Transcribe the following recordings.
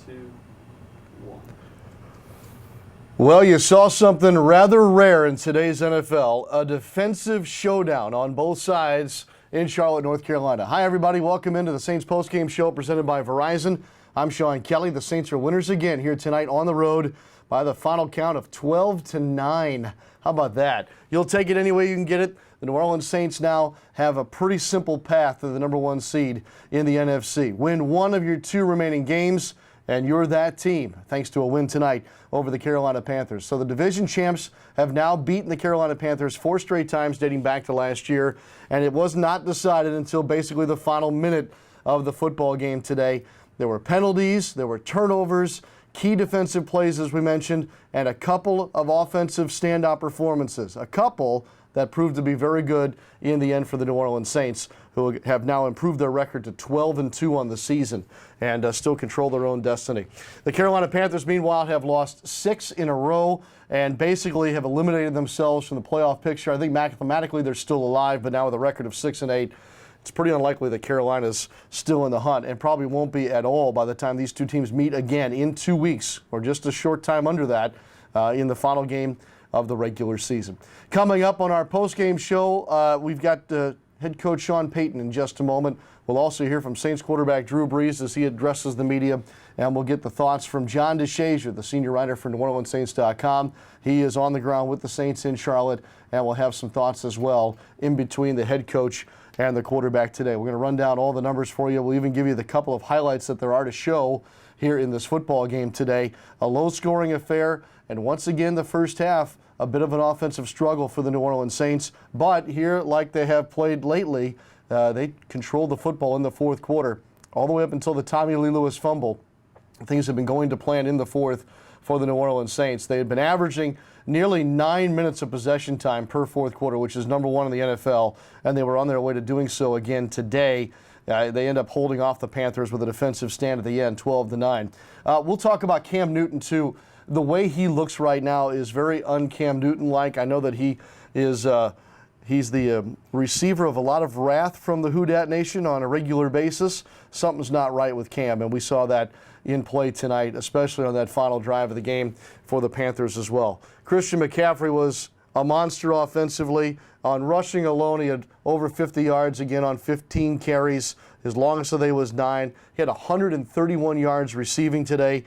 2, 1. Well, you saw something rather rare in today's NFL, a defensive showdown on both sides in Charlotte, North Carolina. Hi, everybody. Welcome into the Saints postgame show presented by Verizon. I'm Sean Kelly. The Saints are winners again here tonight on the road by the final count of 12-9. How about that? You'll take it any way you can get it. The New Orleans Saints now have a pretty simple path to the number one seed in the NFC. Win one of your two remaining games, and you're that team, thanks to a win tonight over the Carolina Panthers. So the division champs have now beaten the Carolina Panthers 4 straight times dating back to last year, and it was not decided until basically the final minute of the football game today. There were penalties, there were turnovers, key defensive plays, as we mentioned, and a couple of offensive standout performances. A couple that proved to be very good in the end for the New Orleans Saints, who have now improved their record to 12-2 on the season and still control their own destiny. The Carolina Panthers, meanwhile, have lost 6 in a row and basically have eliminated themselves from the playoff picture. I think mathematically they're still alive, but now with a record of 6-8, it's pretty unlikely that Carolina's still in the hunt and probably won't be at all by the time these two teams meet again in 2 weeks, or just a short time under that, in the final game of the regular season. Coming up on our post-game show, we've got head coach Sean Payton in just a moment. We'll also hear from Saints quarterback Drew Brees as he addresses the media, and we'll get the thoughts from John DeShazier, the senior writer for NewOrleansSaints.com. He is on the ground with the Saints in Charlotte, and we'll have some thoughts as well in between the head coach and the quarterback today. We're going to run down all the numbers for you. We'll even give you the couple of highlights that there are to show here in this football game today. A low-scoring affair, and once again, the first half, a bit of an offensive struggle for the New Orleans Saints. But here, like they have played lately, they controlled the football in the fourth quarter, all the way up until the Tommy Lee Lewis fumble. Things have been going to plan in the fourth for the New Orleans Saints. They had been averaging nearly 9 minutes of possession time per fourth quarter, which is number one in the NFL, and they were on their way to doing so again today. They end up holding off the Panthers with a defensive stand at the end, 12-9. We'll talk about Cam Newton, too. The way he looks right now is very un-Cam Newton-like. I know that he is he's the receiver of a lot of wrath from the Who Dat Nation on a regular basis. Something's not right with Cam, and we saw that in play tonight, especially on that final drive of the game for the Panthers as well. Christian McCaffrey was a monster offensively. On rushing alone, he had over 50 yards again on 15 carries. His longest of the day was 9. He had 131 yards receiving today.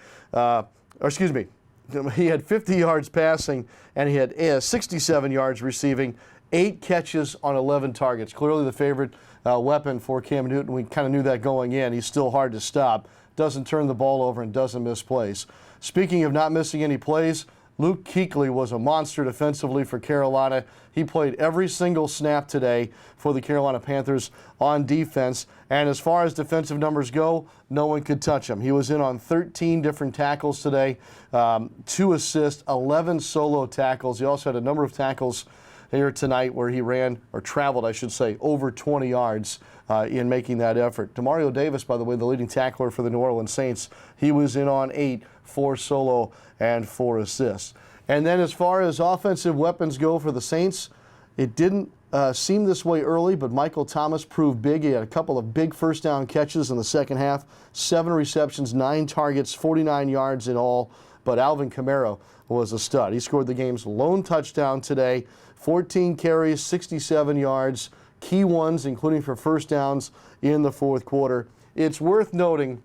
He had 50 yards passing, and he had 67 yards receiving, 8 catches on 11 targets. Clearly the favorite weapon for Cam Newton. We kind of knew that going in. He's still hard to stop. Doesn't turn the ball over and doesn't miss plays. Speaking of not missing any plays, Luke Kuechly was a monster defensively for Carolina. He played every single snap today for the Carolina Panthers on defense. And as far as defensive numbers go, no one could touch him. He was in on 13 different tackles today, 2 assists, 11 solo tackles. He also had a number of tackles here tonight where he ran, or traveled, I should say, over 20 yards in making that effort. Demario Davis, by the way, the leading tackler for the New Orleans Saints, he was in on 8, 4 solo and 4 assists. And then as far as offensive weapons go for the Saints, it didn't seem this way early, but Michael Thomas proved big. He had a couple of big first down catches in the second half, 7 receptions, 9 targets, 49 yards in all. But Alvin Kamara was a stud. He scored the game's lone touchdown today, 14 carries, 67 yards, key ones, including for first downs in the fourth quarter. It's worth noting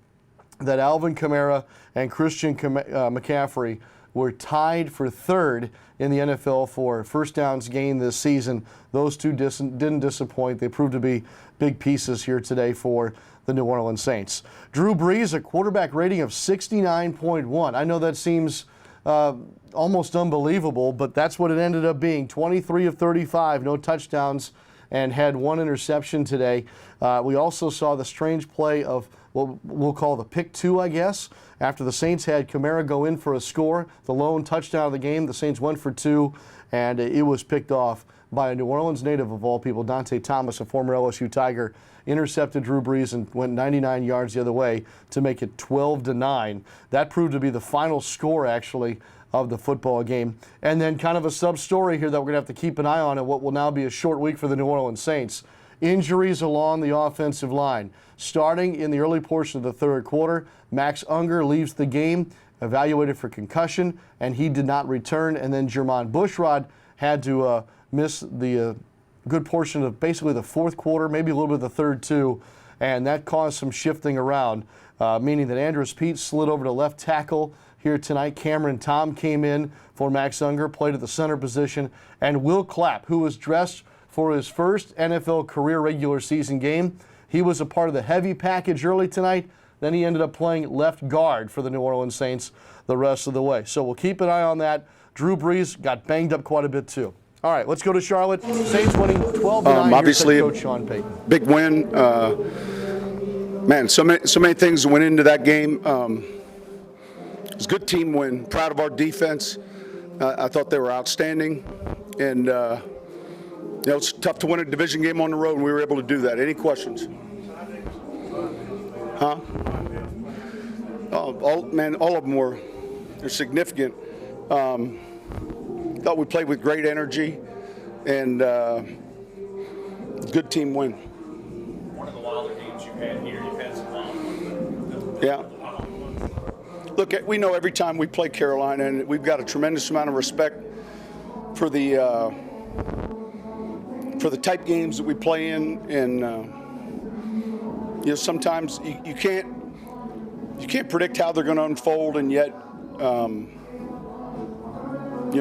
that Alvin Kamara and Christian McCaffrey were tied for third in the NFL for first downs gained this season. Those two didn't disappoint. They proved to be big pieces here today for the New Orleans Saints. Drew Brees, a quarterback rating of 69.1. I know that seems almost unbelievable, but that's what it ended up being. 23 of 35, no touchdowns, and had 1 interception today. We also saw the strange play of what we'll call the pick 2, I guess. After the Saints had Kamara go in for a score, the lone touchdown of the game, the Saints went for 2, and it was picked off by a New Orleans native of all people, Dante Thomas, a former LSU Tiger, intercepted Drew Brees and went 99 yards the other way to make it 12-9. That proved to be the final score, actually, of the football game. And then kind of a sub-story here that we're going to have to keep an eye on in what will now be a short week for the New Orleans Saints. Injuries along the offensive line. Starting in the early portion of the third quarter, Max Unger leaves the game, evaluated for concussion, and he did not return. And then Jermon Bushrod had to miss the good portion of basically the fourth quarter, maybe a little bit of the third too, and that caused some shifting around, meaning that Andrus Peat slid over to left tackle here tonight. Cameron Tom came in for Max Unger, played at the center position, and Will Clapp, who was dressed for his first NFL career regular season game. He was a part of the heavy package early tonight. Then he ended up playing left guard for the New Orleans Saints the rest of the way. So we'll keep an eye on that. Drew Brees got banged up quite a bit too. All right, let's go to Charlotte. Saints winning 12-9. Obviously, Coach Sean Payton. Big win. Man, so many things went into that game. It was a good team win. Proud of our defense. I thought they were outstanding, and it's tough to win a division game on the road, and we were able to do that. Any questions? Huh? All of them they're significant. Thought we played with great energy, and good team win. One of the wilder games you've had here, you've had some wild. Yeah. Look, we know every time we play Carolina, and we've got a tremendous amount of respect for the type games that we play in, and sometimes you can't predict how they're going to unfold, and yet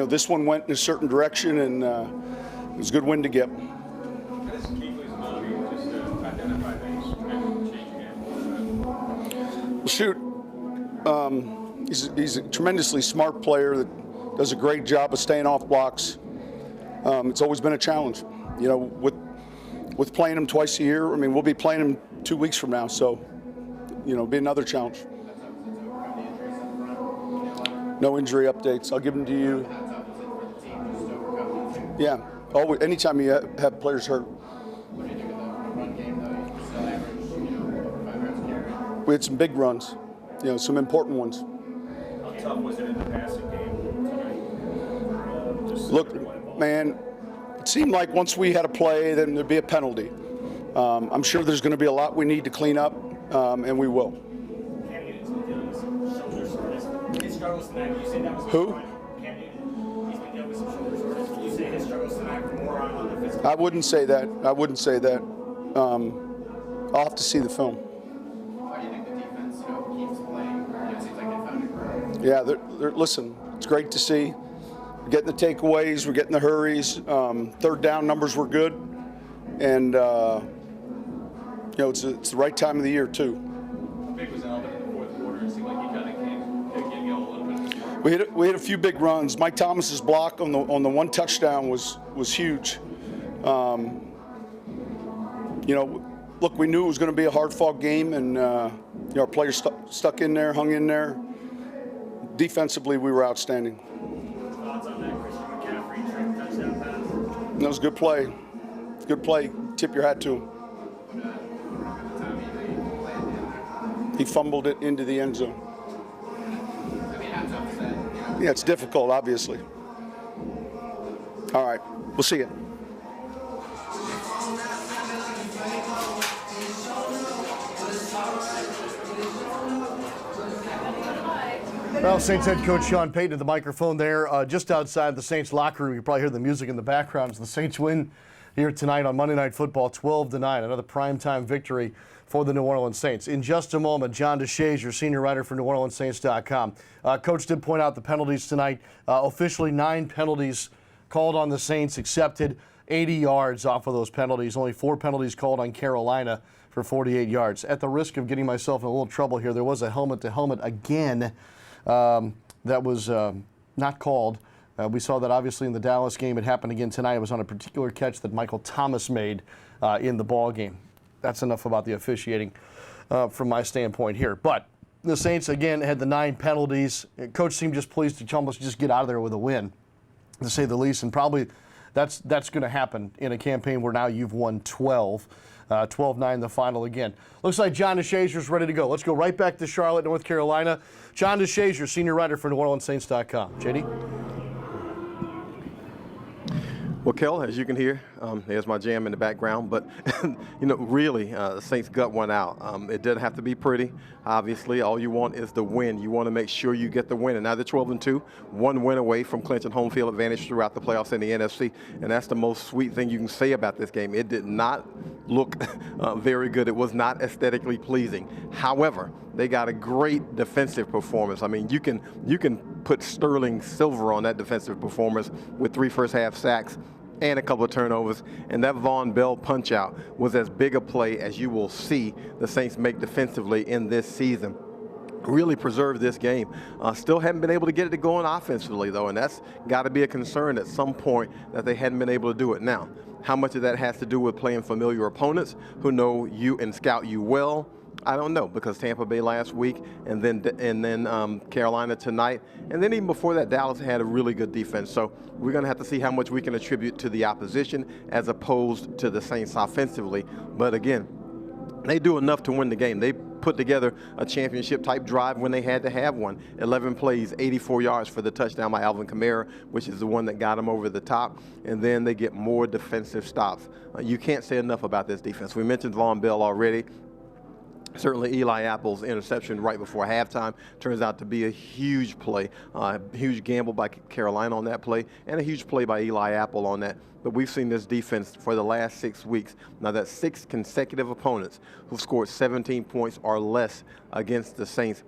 this one went in a certain direction, and it was a good win to get. What is Kuechly's ability just to identify things and change again? Shoot, he's a tremendously smart player that does a great job of staying off blocks. It's always been a challenge, with playing him twice a year. I mean, we'll be playing him 2 weeks from now, so it'll be another challenge. No injury updates. I'll give them to you. Yeah, always. Anytime you have players hurt. We had some big runs, some important ones. How tough was it in the passing game tonight? Look, man, it seemed like once we had a play, then there'd be a penalty. I'm sure there's going to be a lot we need to clean up, and we will. Who? I wouldn't say that. I'll have to see the film. Why do you think the defense, keeps playing? It seems like they found it. Yeah, listen, it's great to see. We're getting the takeaways, we're getting the hurries. Third down numbers were good, and it's the right time of the year too. How big was Alvin in the fourth quarter? It seemed like he kind of came a little bit. We hit a few big runs. Mike Thomas's block on the one touchdown was huge. Look, we knew it was going to be a hard-fought game, and our players stuck in there, hung in there. Defensively, we were outstanding. Thoughts on that Christian McCaffrey touchdown pass? That was a good play. Good play. Tip your hat to him. He fumbled it into the end zone. Yeah, it's difficult, obviously. All right, we'll see you. Well, Saints head coach Sean Payton at the microphone there, just outside the Saints locker room. You probably hear the music in the background as the Saints win here tonight on Monday Night Football, 12-9, another primetime victory for the New Orleans Saints. In just a moment, John DeShazier, senior writer for NewOrleansSaints.com. Coach did point out the penalties tonight. Officially 9 penalties called on the Saints, accepted 80 yards off of those penalties. Only 4 penalties called on Carolina for 48 yards. At the risk of getting myself in a little trouble here, there was a helmet-to-helmet again that was not called. We saw that obviously in the Dallas game. It happened again tonight. It was on a particular catch that Michael Thomas made in the ball game. That's enough about the officiating from my standpoint here. But the Saints, again, had the 9 penalties. Coach seemed just pleased to almost just get out of there with a win, to say the least. And probably that's going to happen in a campaign where now you've won 12. 12-9 the final again. Looks like John DeShazier's ready to go. Let's go right back to Charlotte, North Carolina. John DeShazier, senior writer for NewOrleansSaints.com. JD? Well, Kel, as you can hear, there's my jam in the background, but, really, the Saints gut one out. It doesn't have to be pretty. Obviously, all you want is the win. You want to make sure you get the win. And now they're 12-2, one win away from clinching home field advantage throughout the playoffs in the NFC. And that's the most sweet thing you can say about this game. It did not look very good. It was not aesthetically pleasing. However, they got a great defensive performance. I mean, you can put sterling silver on that defensive performance with 3 first-half sacks and a couple of turnovers. And that Von Bell punch-out was as big a play as you will see the Saints make defensively in this season. Really preserved this game. Still haven't been able to get it to going offensively, though, and that's got to be a concern at some point that they hadn't been able to do it. Now, how much of that has to do with playing familiar opponents who know you and scout you well? I don't know, because Tampa Bay last week and then Carolina tonight. And then even before that, Dallas had a really good defense. So we're going to have to see how much we can attribute to the opposition as opposed to the Saints offensively. But again, they do enough to win the game. They put together a championship-type drive when they had to have one. 11 plays, 84 yards for the touchdown by Alvin Kamara, which is the one that got them over the top. And then they get more defensive stops. You can't say enough about this defense. We mentioned Von Bell already. Certainly Eli Apple's interception right before halftime turns out to be a huge play, huge gamble by Carolina on that play, and a huge play by Eli Apple on that. But we've seen this defense for the last 6 weeks. Now that's 6 consecutive opponents who've scored 17 points or less against the Saints.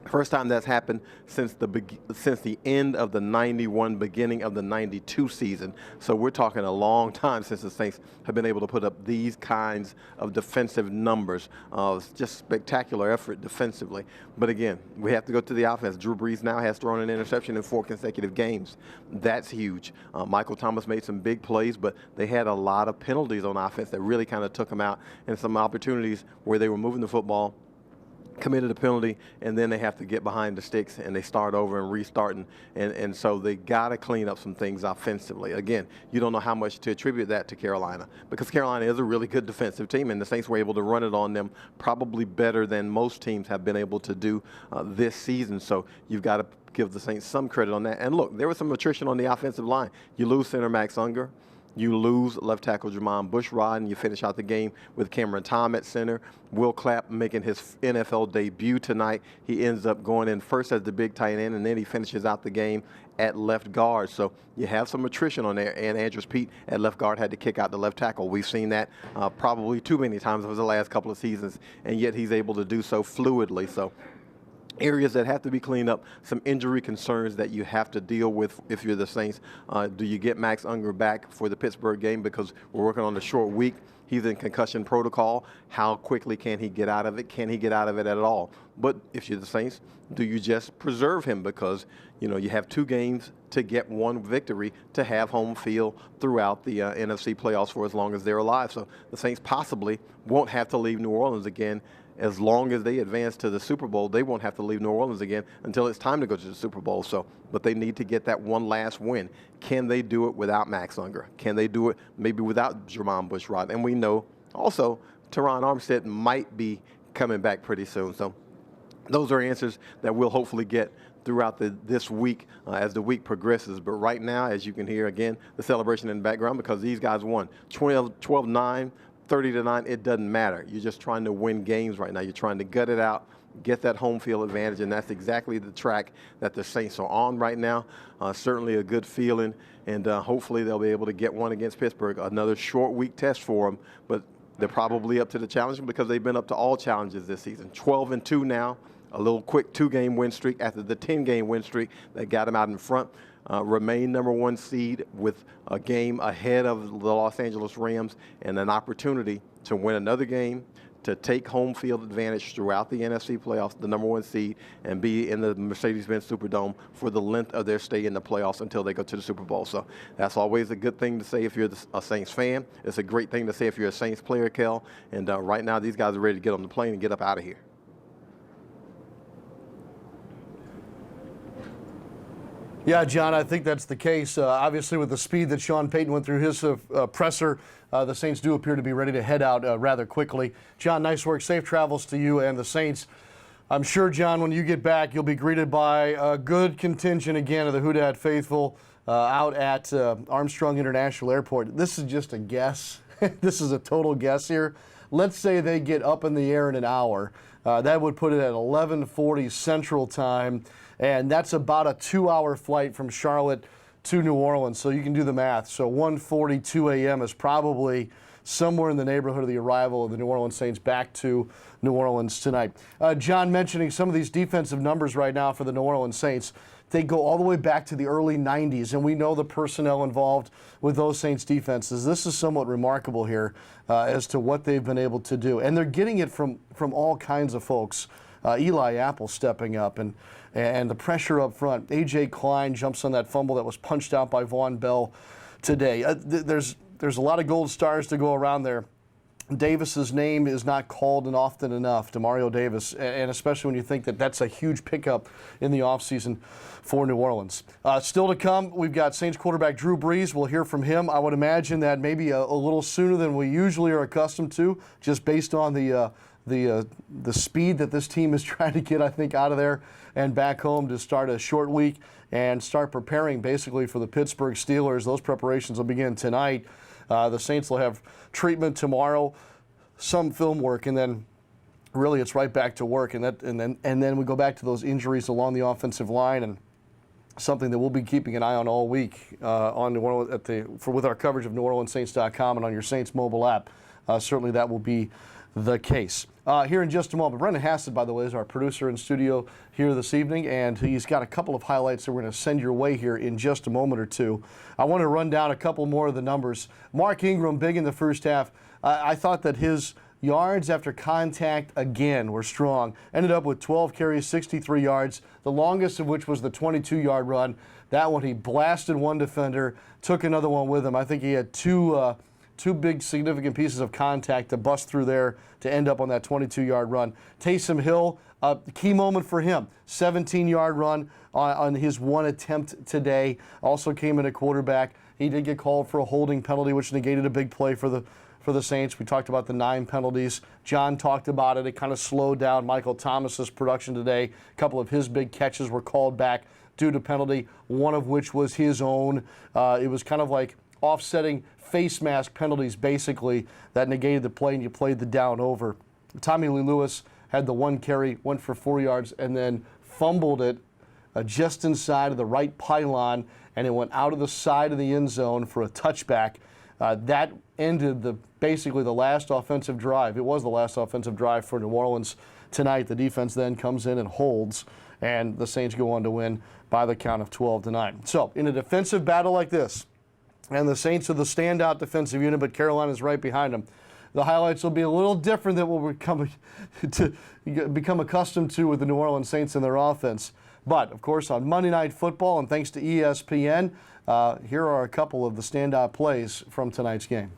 First time that's happened since the end of the 91, beginning of the 92 season. So we're talking a long time since the Saints have been able to put up these kinds of defensive numbers. Just spectacular effort defensively. But again, we have to go to the offense. Drew Brees now has thrown an interception in 4 consecutive games. That's huge. Michael Thomas made some big plays, but they had a lot of penalties on offense that really kind of took them out, and some opportunities where they were moving the football, committed a penalty, and then they have to get behind the sticks and they start over and restarting. And so they got to clean up some things offensively. Again, you don't know how much to attribute that to Carolina, because Carolina is a really good defensive team, and the Saints were able to run it on them probably better than most teams have been able to do this season. So you've got to give the Saints some credit on that. And look, there was some attrition on the offensive line. You lose center Max Unger. You lose left tackle Jermon Bushrod, and you finish out the game with Cameron Tom at center. Will Clapp making his NFL debut tonight. He ends up going in first as the big tight end, and then he finishes out the game at left guard. So you have some attrition on there, and Andrews Pete at left guard had to kick out the left tackle. We've seen that probably too many times over the last couple of seasons, and yet he's able to do so fluidly. So areas that have to be cleaned up, some injury concerns that you have to deal with if you're the Saints. Do you get Max Unger back for the Pittsburgh game, because we're working on a short week? He's in concussion protocol. How quickly can he get out of it? Can he get out of it at all? But if you're the Saints, do you just preserve him, because you have 2 games to get 1 victory to have home field throughout the NFC playoffs for as long as they're alive? So the Saints possibly won't have to leave New Orleans again. As long as they advance to the Super Bowl, they won't have to leave New Orleans again until it's time to go to the Super Bowl. So, but they need to get that one last win. Can they do it without Max Unger? Can they do it maybe without Jermon Bushrod? And we know also Teron Armstead might be coming back pretty soon. So those are answers that we'll hopefully get throughout this week as the week progresses. But right now, as you can hear, again, the celebration in the background, because these guys won 12-9. 30-9, it doesn't matter. You're just trying to win games right now. You're trying to gut it out, get that home field advantage, and that's exactly the track that the Saints are on right now. Certainly a good feeling, and hopefully they'll be able to get one against Pittsburgh. Another short week test for them, but they're probably up to the challenge because they've been up to all challenges this season. 12-2 now, a little quick 2-game win streak after the 10-game win streak that got them out in front. Remain number 1 seed with a game ahead of the Los Angeles Rams, and an opportunity to win another game, to take home field advantage throughout the NFC playoffs, the number 1 seed, and be in the Mercedes-Benz Superdome for the length of their stay in the playoffs until they go to the Super Bowl. So that's always a good thing to say if you're a Saints fan. It's a great thing to say if you're a Saints player, Kel. And right now, these guys are ready to get on the plane and get up out of here. Yeah, John, I think that's the case. Obviously, with the speed that Sean Payton went through his presser, the Saints do appear to be ready to head out rather quickly. John, nice work. Safe travels to you and the Saints. I'm sure, John, when you get back, you'll be greeted by a good contingent again of the Who Dat faithful. out at Armstrong International Airport. This is just a guess. This is a total guess here. Let's say they get up in the air in an hour. That would put it at 11:40 Central Time, and that's about a 2-hour flight from Charlotte to New Orleans. So you can do the math. So 1:42 a.m. is probably somewhere in the neighborhood of the arrival of the New Orleans Saints back to New Orleans tonight. John mentioning some of these defensive numbers right now for the New Orleans Saints. They go all the way back to the early 90s, and we know the personnel involved with those Saints defenses. This is somewhat remarkable here as to what they've been able to do. And they're getting it from all kinds of folks. Eli Apple stepping up, and the pressure up front. A.J. Klein jumps on that fumble that was punched out by Von Bell today. There's a lot of gold stars to go around there. Davis's name is not called often enough, Demario Davis, and especially when you think that that's a huge pickup in the offseason for New Orleans. Still to come, we've got Saints quarterback Drew Brees. We'll hear from him. I would imagine that maybe a little sooner than we usually are accustomed to, just based on the speed that this team is trying to get, I think, out of there and back home to start a short week and start preparing basically for the Pittsburgh Steelers. Those preparations will begin tonight. The Saints will have treatment tomorrow, some film work, and then really it's right back to work. And then we go back to those injuries along the offensive line, and something that we'll be keeping an eye on all week on New Orleans with our coverage of NewOrleansSaints.com and on your Saints mobile app. Certainly that will be the case. Here in just a moment, Brendan Hassett, by the way, is our producer in studio here this evening, and he's got a couple of highlights that we're going to send your way here in just a moment or two. I want to run down a couple more of the numbers. Mark Ingram, big in the first half. I thought that his yards after contact, again, were strong. Ended up with 12 carries, 63 yards, the longest of which was the 22-yard run. That one, he blasted one defender, took another one with him. I think he had two big significant pieces of contact to bust through there to end up on that 22-yard run. Taysom Hill, key moment for him, 17-yard run on his one attempt today. Also came in at quarterback. He did get called for a holding penalty, which negated a big play for the Saints. We talked about the 9 penalties. John talked about it. It kind of slowed down Michael Thomas's production today. A couple of his big catches were called back due to penalty, one of which was his own. It was kind of like offsetting face mask penalties, basically, that negated the play and you played the down over. Tommy Lee Lewis had the 1 carry, went for 4 yards, and then fumbled it just inside of the right pylon, and it went out of the side of the end zone for a touchback. That ended basically the last offensive drive. It was the last offensive drive for New Orleans tonight. The defense then comes in and holds, and the Saints go on to win by the count of 12-9. So in a defensive battle like this, and the Saints are the standout defensive unit, but Carolina's right behind them, the highlights will be a little different than what we're become accustomed to with the New Orleans Saints and their offense. But, of course, on Monday Night Football, and thanks to ESPN, here are a couple of the standout plays from tonight's game.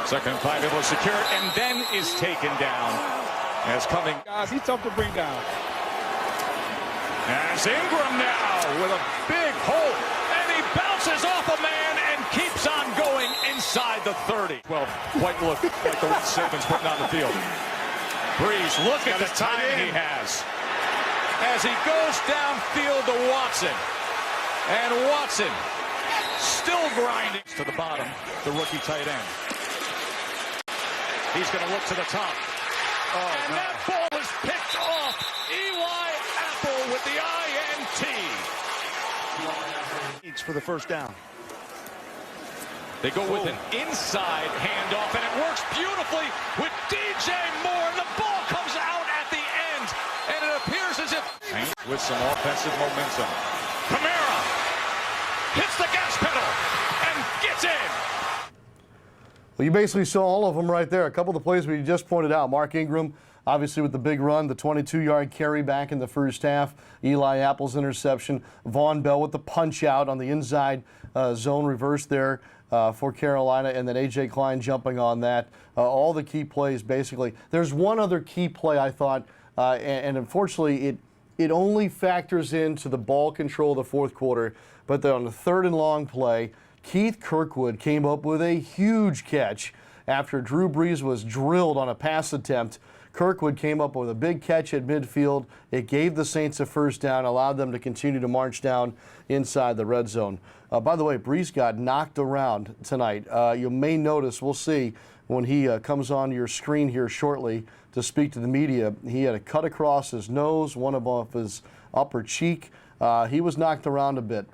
Second and 5, able to secure it, and then is taken down. As coming. Guys, he's tough to bring down. As Ingram now with a big hole, and he bounces off a man and keeps on going inside the 30. Well, quite look like the Saban's putting on the field. Brees, look at the timing he has. As he goes downfield to Watson. And Watson still grinding to the bottom, the rookie tight end. He's going to look to the top. And that ball is picked off. Eli Apple with the INT. For the first down. They go with an inside handoff, and it works beautifully with DJ Moore. And the ball comes out at the end, and it appears as if with some offensive momentum. Kamara hits the gas pedal and gets in. Well, you basically saw all of them right there. A couple of the plays we just pointed out. Mark Ingram, obviously with the big run, the 22-yard carry back in the first half. Eli Apple's interception. Von Bell with the punch out on the inside zone reverse there for Carolina. And then A.J. Klein jumping on that. All the key plays, basically. There's one other key play, I thought, and unfortunately it only factors into the ball control of the fourth quarter. But on the 3rd and long play, Keith Kirkwood came up with a huge catch after Drew Brees was drilled on a pass attempt. Kirkwood came up with a big catch at midfield. It gave the Saints a first down, allowed them to continue to march down inside the red zone. By the way, Brees got knocked around tonight. You may notice, we'll see when he comes on your screen here shortly to speak to the media, he had a cut across his nose, one above his upper cheek. He was knocked around a bit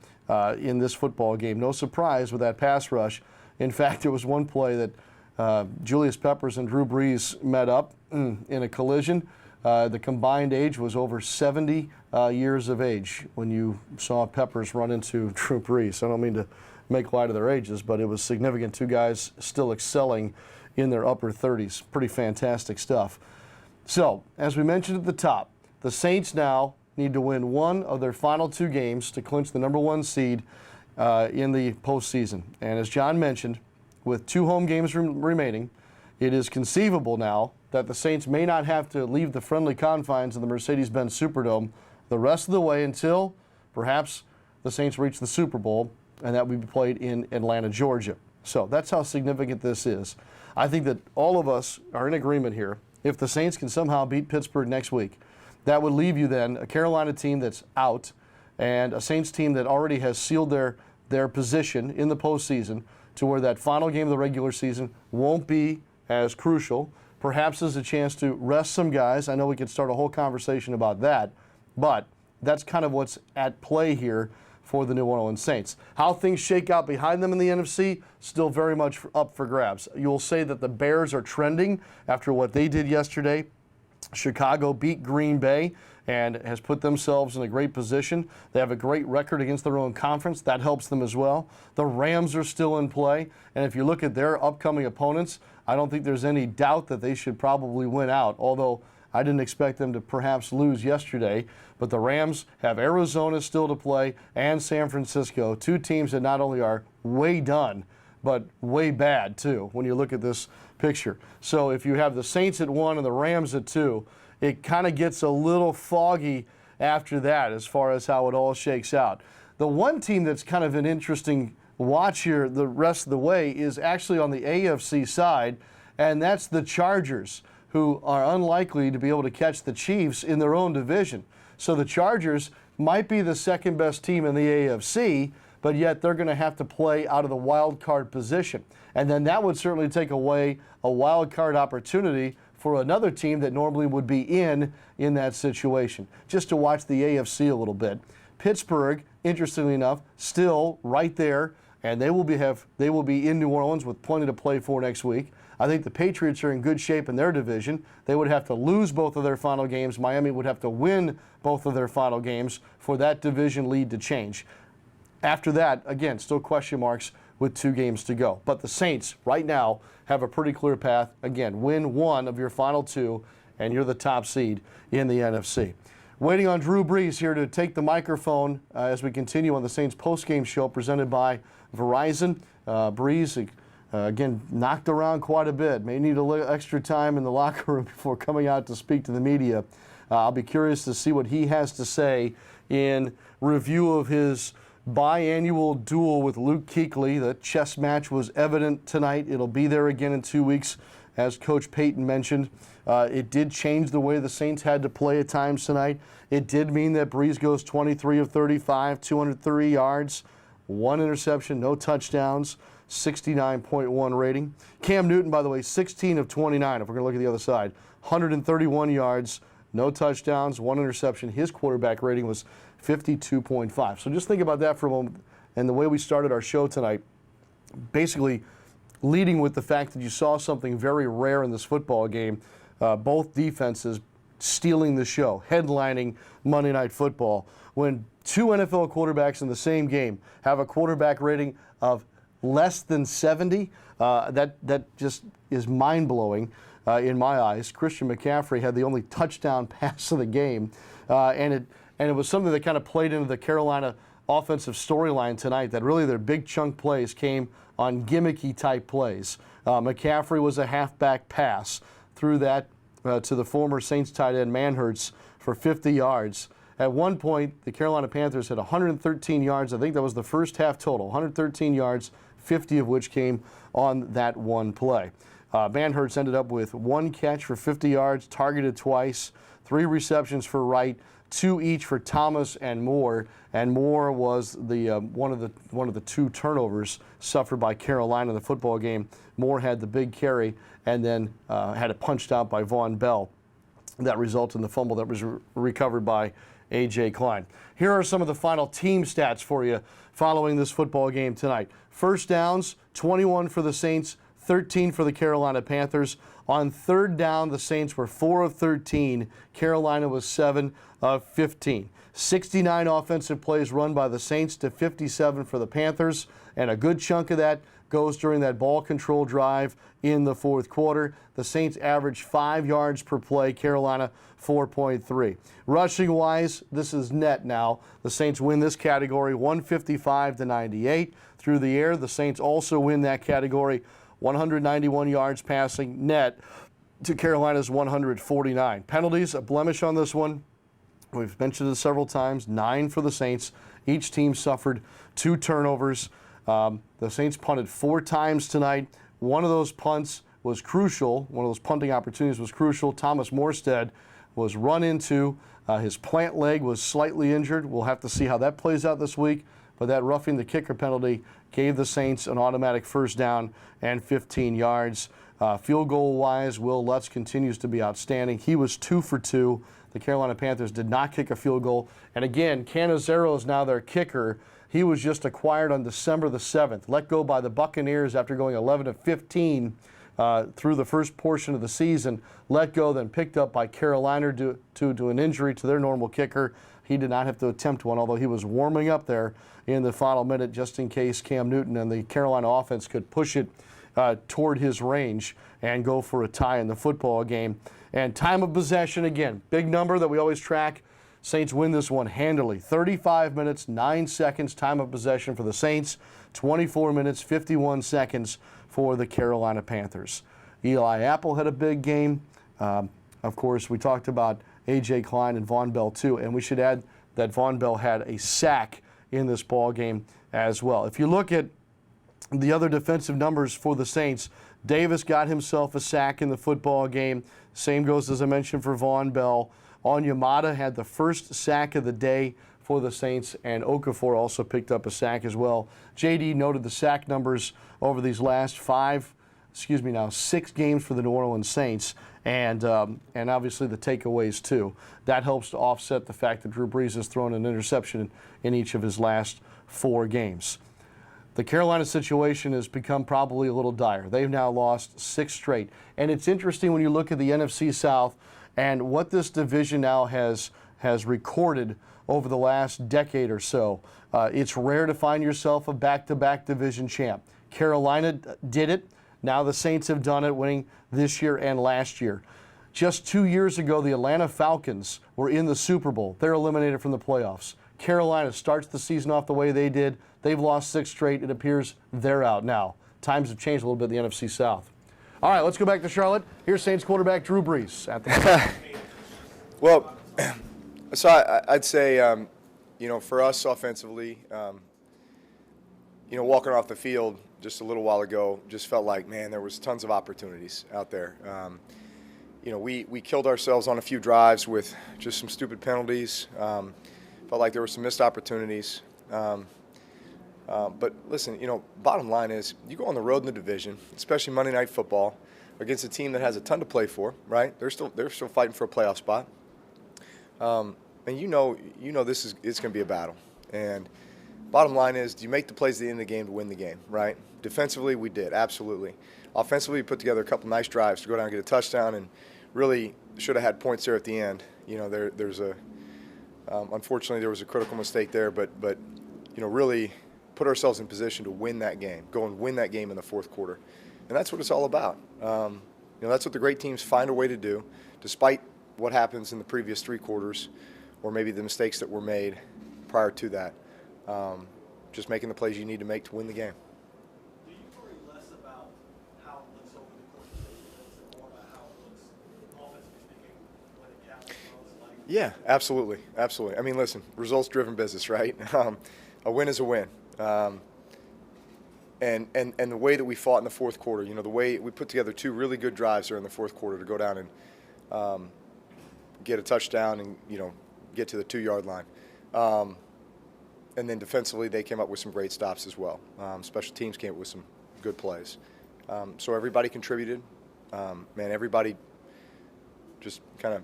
in this football game. No surprise with that pass rush. In fact, there was one play that Julius Peppers and Drew Brees met up in a collision. The combined age was over 70 years of age when you saw Peppers run into Drew Brees. I don't mean to make light of their ages, but it was significant. Two guys still excelling in their upper 30s. Pretty fantastic stuff. So, as we mentioned at the top, the Saints now need to win one of their final two games to clinch the #1 seed in the postseason. And as John mentioned, with 2 home games remaining, it is conceivable now that the Saints may not have to leave the friendly confines of the Mercedes-Benz Superdome the rest of the way until perhaps the Saints reach the Super Bowl, and that will be played in Atlanta, Georgia. So that's how significant this is. I think that all of us are in agreement here. If the Saints can somehow beat Pittsburgh next week, that would leave you then a Carolina team that's out and a Saints team that already has sealed their position in the postseason to where that final game of the regular season won't be as crucial. Perhaps there's a chance to rest some guys. I know we could start a whole conversation about that, but that's kind of what's at play here for the New Orleans Saints. How things shake out behind them in the NFC, still very much up for grabs. You'll say that the Bears are trending after what they did yesterday. Chicago beat Green Bay and has put themselves in a great position. They have a great record against their own conference. That helps them as well. The Rams are still in play, and if you look at their upcoming opponents, I don't think there's any doubt that they should probably win out, although I didn't expect them to perhaps lose yesterday. But the Rams have Arizona still to play and San Francisco, two teams that not only are way done, but way bad too when you look at this picture. So if you have the Saints at 1 and the Rams at 2, it kind of gets a little foggy after that as far as how it all shakes out. The one team that's kind of an interesting watch here the rest of the way is actually on the AFC side, and that's the Chargers, who are unlikely to be able to catch the Chiefs in their own division. So the Chargers might be the second best team in the AFC, but yet they're going to have to play out of the wild card position. And then that would certainly take away a wild card opportunity for another team that normally would be in that situation. Just to watch the AFC a little bit. Pittsburgh, interestingly enough, still right there, and they will be in New Orleans with plenty to play for next week. I think the Patriots are in good shape in their division. They would have to lose both of their final games. Miami would have to win both of their final games for that division lead to change. After that, again, still question marks with 2 games to go. But the Saints right now have a pretty clear path. Again, win 1 of your final 2, and you're the top seed in the NFC. Waiting on Drew Brees here to take the microphone as we continue on the Saints postgame show presented by Verizon. Brees, again, knocked around quite a bit. May need a little extra time in the locker room before coming out to speak to the media. I'll be curious to see what he has to say in review of his biannual duel with Luke Kuechly. The chess match was evident tonight. It'll be there again in 2 weeks, as Coach Payton mentioned. It did change the way the Saints had to play at times tonight. It did mean that Brees goes 23 of 35, 203 yards, 1 interception, no touchdowns, 69.1 rating. Cam Newton, by the way, 16 of 29, if we're going to look at the other side, 131 yards, no touchdowns, 1 interception. His quarterback rating was 52.5. So just think about that for a moment. And the way we started our show tonight, basically leading with the fact that you saw something very rare in this football game, both defenses stealing the show, headlining Monday Night Football. When 2 NFL quarterbacks in the same game have a quarterback rating of less than 70, that just is mind-blowing in my eyes. Christian McCaffrey had the only touchdown pass of the game, and it was something that kind of played into the Carolina offensive storyline tonight, that really their big chunk plays came on gimmicky type plays. McCaffrey was a halfback pass, threw that to the former Saints tight end Manhurts for 50 yards. At one point, the Carolina Panthers had 113 yards. I think that was the first half total, 113 yards, 50 of which came on that one play. Van Hertz ended up with 1 catch for 50 yards, targeted twice, 3 receptions for Wright, 2 each for Thomas and Moore. And Moore was the one of the 2 turnovers suffered by Carolina in the football game. Moore had the big carry and then had it punched out by Von Bell. That resulted in the fumble that was recovered by A.J. Klein. Here are some of the final team stats for you following this football game tonight. First downs, 21 for the Saints, 13 for the Carolina Panthers. On third down, the Saints were 4 of 13. Carolina was 7 of 15. 69 offensive plays run by the Saints to 57 for the Panthers, and a good chunk of that goes during that ball control drive in the fourth quarter. The Saints averaged 5 yards per play, Carolina 4.3. Rushing-wise, this is net now. The Saints win this category 155-98. Through the air, the Saints also win that category 191 yards passing net to Carolina's 149. Penalties, a blemish on this one. We've mentioned it several times, 9 for the Saints. Each team suffered 2 turnovers. The Saints punted 4 times tonight. One of those punts was crucial. One of those punting opportunities was crucial. Thomas Morstead was run into. His plant leg was slightly injured. We'll have to see how that plays out this week. But that roughing the kicker penalty gave the Saints an automatic first down and 15 yards. Field goal-wise, Will Lutz continues to be outstanding. He was 2 for 2. The Carolina Panthers did not kick a field goal. And again, Cannizzaro is now their kicker. He was just acquired on December the 7th, let go by the Buccaneers after going 11 of 15 through the first portion of the season. Let go, then picked up by Carolina due to an injury to their normal kicker. He did not have to attempt one, although he was warming up there in the final minute just in case Cam Newton and the Carolina offense could push it toward his range and go for a tie in the football game. And time of possession, again, big number that we always track. Saints win this one handily. 35 minutes, 9 seconds time of possession for the Saints. 24 minutes, 51 seconds for the Carolina Panthers. Eli Apple had a big game. Of course, we talked about A.J. Klein and Von Bell too, and we should add that Von Bell had a sack in this ball game as well. If you look at the other defensive numbers for the Saints, Davis got himself a sack in the football game. Same goes, as I mentioned, for Von Bell. Onyemata had the first sack of the day for the Saints, and Okafor also picked up a sack as well. JD noted the sack numbers over these last 6 games for the New Orleans Saints, and obviously the takeaways too. That helps to offset the fact that Drew Brees has thrown an interception in each of his last 4 games. The Carolina situation has become probably a little dire. They've now lost 6 straight. And it's interesting when you look at the NFC South and what this division now has recorded over the last decade or so. It's rare to find yourself a back-to-back division champ. Carolina did it. Now the Saints have done it, winning this year and last year. Just 2 years ago, the Atlanta Falcons were in the Super Bowl. They're eliminated from the playoffs. Carolina starts the season off the way they did. They've lost 6 straight. It appears they're out now. Times have changed a little bit in the NFC South. All right, let's go back to Charlotte. Here's Saints quarterback Drew Brees at the Well, so I'd say, for us offensively, walking off the field just a little while ago, just felt like, man, there was tons of opportunities out there. We killed ourselves on a few drives with just some stupid penalties. Felt like there were some missed opportunities. But listen, bottom line is you go on the road in the division, especially Monday Night Football, against a team that has a ton to play for, right? They're still fighting for a playoff spot. And it's going to be a battle. And bottom line is, do you make the plays at the end of the game to win the game, right? Defensively, we did, absolutely. Offensively, we put together a couple nice drives to go down and get a touchdown, and really should have had points there at the end. Unfortunately, there was a critical mistake there, but really put ourselves in position to win that game, go and win that game in the fourth quarter. And that's what it's all about. That's what the great teams find a way to do, despite what happens in the previous 3 quarters or maybe the mistakes that were made prior to that. Just making the plays you need to make to win the game. Do you worry less about how it looks over the course of the season and more about how it looks offensively speaking when it counts most? Yeah, absolutely. I mean, listen, results-driven business, right? A win is a win. And the way that we fought in the fourth quarter, the way we put together 2 really good drives there in the fourth quarter to go down and get a touchdown and, get to the 2-yard line. And then defensively, they came up with some great stops as well. Special teams came up with some good plays. So everybody contributed. Everybody just kind of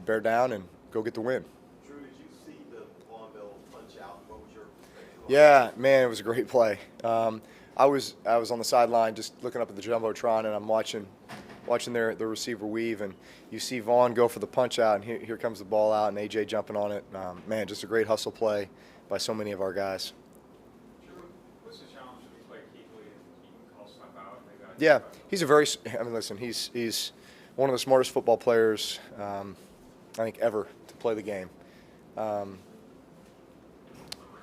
bear down and go get the win. Drew, did you see the Vaughnville punch out? What was your reaction? Yeah, man, it was a great play. I was on the sideline just looking up at the jumbotron, and I'm watching their receiver weave, and you see Vaughn go for the punch out, and here comes the ball out, and AJ jumping on it. Man, just a great hustle play by so many of our guys. Drew, what's the challenge when you play Keithley and he can call stuff out? Yeah, listen, he's one of the smartest football players I think ever to play the game.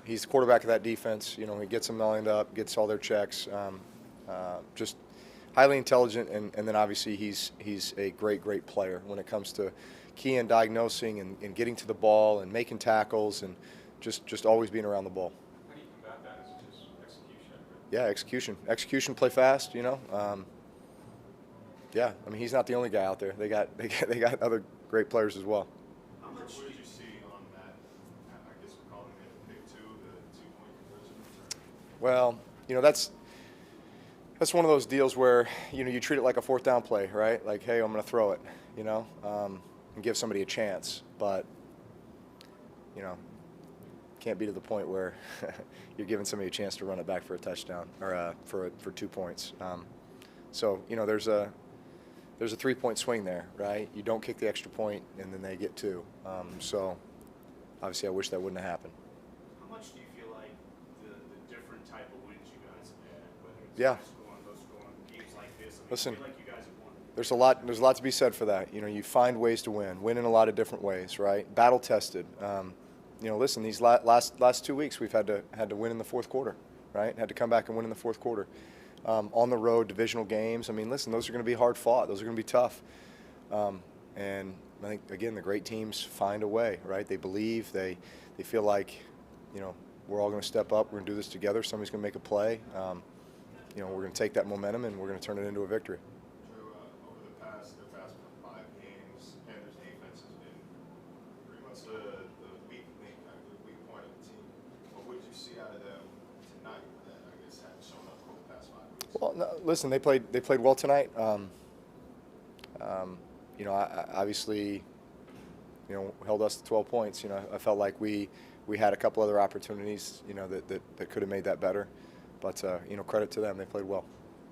He's the quarterback of that defense. He gets them lined up, gets all their checks. Just highly intelligent, and then obviously he's a great player when it comes to key and diagnosing and getting to the ball and making tackles and just always being around the ball. How do you combat that? Is it just execution? Yeah, execution, play fast. Yeah, he's not the only guy out there. They got other great players as well. How much did you see on that? I guess we're calling it a pick 2, the 2-point conversion. Well, that's one of those deals where you treat it like a 4th down play, right? Like, hey, I'm going to throw it, and give somebody a chance, but can't be to the point where you're giving somebody a chance to run it back for a touchdown or for 2 points. So there's a 3-point swing there, right? You don't kick the extra point, and then they get 2. So obviously, I wish that wouldn't have happened. How much do you feel like the different type of wins you guys have had, whether it's Yeah. high school and low school and games like this? Listen, I feel like you guys have won. There's a lot to be said for that. You find ways to win in a lot of different ways, right? Battle tested. Listen, these last 2 weeks we've had to win in the fourth quarter, right? Had to come back and win in the fourth quarter. On the road, divisional games. Listen, those are going to be hard fought. Those are going to be tough. And I think, again, the great teams find a way, right? They believe, they feel like, we're all going to step up. We're going to do this together. Somebody's going to make a play. We're going to take that momentum and we're going to turn it into a victory. Drew, over the past 5 games, Panthers defense has been pretty much the weak link, the weak point of the team. What would you see out of them tonight that I guess hadn't shown up over the past 5 weeks? Well, no, listen, they played well tonight. Obviously, held us to 12 points. I felt like we had a couple other opportunities, that could have made that better. But, credit to them. They played well.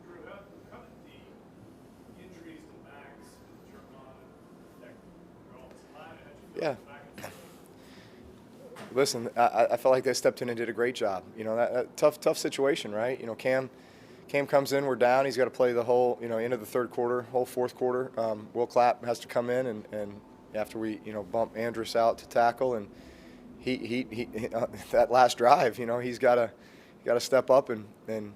Drew, how did the injuries to Max and German affect your offensive line? How'd you feel back and Listen, I felt like they stepped in and did a great job. That tough situation, right? Cam comes in, we're down. He's got to play the whole, end of the third quarter, whole fourth quarter. Will Clapp has to come in, and after we, bump Andrus out to tackle, and he that last drive, he's got to step up and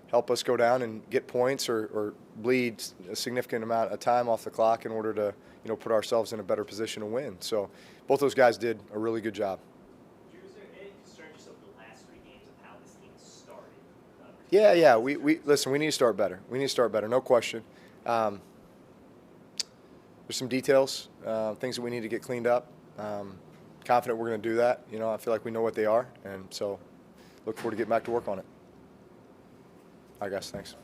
help us go down and get points or bleed a significant amount of time off the clock in order to, put ourselves in a better position to win. So both those guys did a really good job. Drew, is there any concern just over the last 3 games of how this team started? Yeah. Listen, we need to start better. No question. There's some details, things that we need to get cleaned up. Confident we're going to do that. I feel like we know what they are, and so look forward to getting back to work on it. All right, guys. Thanks.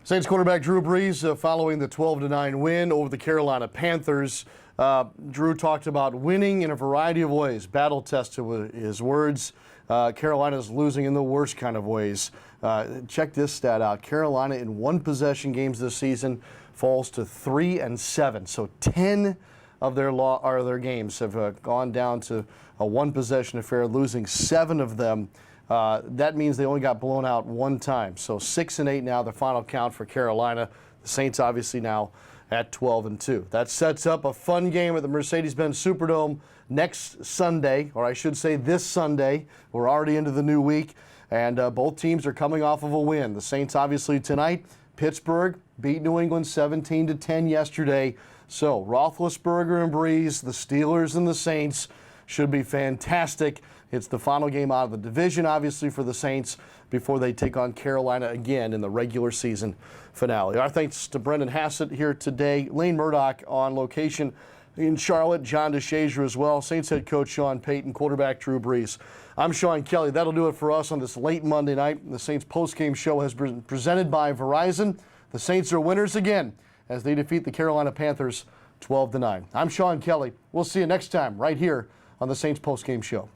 Saints quarterback Drew Brees following the 12-9 win over the Carolina Panthers. Drew talked about winning in a variety of ways. Battle tested with his words. Carolina's losing in the worst kind of ways. Check this stat out. Carolina in one-possession games this season falls to 3-7. So 10 of their games have gone down to a one-possession affair, losing 7 of them. That means they only got blown out 1 time. So 6-8 now, the final count for Carolina. The Saints obviously now at 12-2. That sets up a fun game at the Mercedes-Benz Superdome next Sunday, or I should say this Sunday. We're already into the new week, and both teams are coming off of a win. The Saints obviously tonight. Pittsburgh beat New England 17-10 yesterday. So Roethlisberger and Brees, the Steelers and the Saints should be fantastic. It's the final game out of the division, obviously, for the Saints before they take on Carolina again in the regular season finale. Our thanks to Brendan Hassett here today, Lane Murdoch on location in Charlotte, John DeShazier as well, Saints head coach Sean Payton, quarterback Drew Brees. I'm Sean Kelly. That'll do it for us on this late Monday night. The Saints postgame show has been presented by Verizon. The Saints are winners again as they defeat the Carolina Panthers 12-9. I'm Sean Kelly. We'll see you next time right here on the Saints postgame show.